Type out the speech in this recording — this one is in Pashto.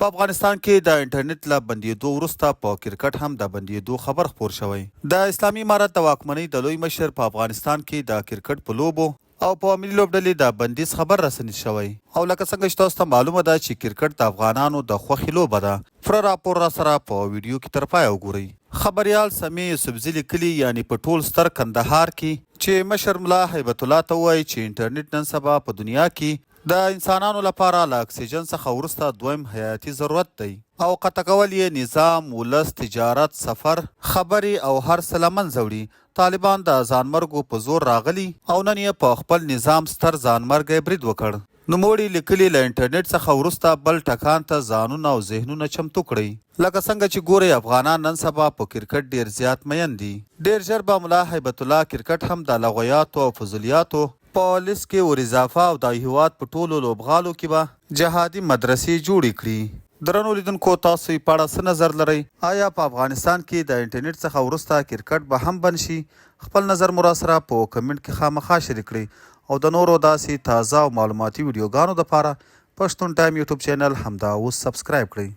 په افغانستان کې د انټرنیټ له بندیدو وروسته په کرکټ هم د بندیدو خبر خپور شوی. د اسلامي امارت د واکمنۍ د لوی مشر په افغانستان کې د کرکټ په لوبو او په ملي لوبډیلی د بندیز خبر رسنی شوی. او لکه څنګه چې تاسو ته معلومه ده چې کرکټ د افغانانو د خوښې لوبه ده. پوره راپور را سره په ویډیو کې تر پایه وګورئ. خبریال سمیع یوسفزي لیکلي یعنی په ټول ستر کندهار کې چې مشر ملا هیبت الله ته وایي چې انټرنیټ نن سبا په دنیا کې د انسانانو لپاره له اکسیجن څخه وروسته دویم حیاتي ضرورت دی او قطع کول یې نظام، ولس، تجارت، سفر، خبرې او هر څه له منځه وړي. طالبان د ځانمرګو په زور راغلي او نن یې په خپل نظام ستر ځانمرګی برید وکړ. نوموړي لیکلي له انټرنیټ څخه وروسته بل ټکان ته ځانونه او ذهنونه چمتو کړئ. لکه څنګه چې ګورئ افغانان نن سبا په کرکټ ډیر زیات مین دي. ډیر ژر به ملا هیبت الله کرکټ هم د لغویاتو او فضولیاتو په لیست کې ور اضافه او د هیواد په ټولو لوبغالو کې به جهادي مدرسې جوړې کړي. درنو لیدونکو، تاسو یې په اړه څه نظر لرئ؟ آیا په افغانستان کې د انټرنیټ څخه وروسته کرکټ به هم بند شي؟ خپل نظر مو راسره په کمنټ کې خامخا شریک کړئ او د نورو داسې تازه او معلوماتي ویډیوګانو دپاره پښتون ټایم یوټیوب چینل همدا اوس سبسکرایب کړئ.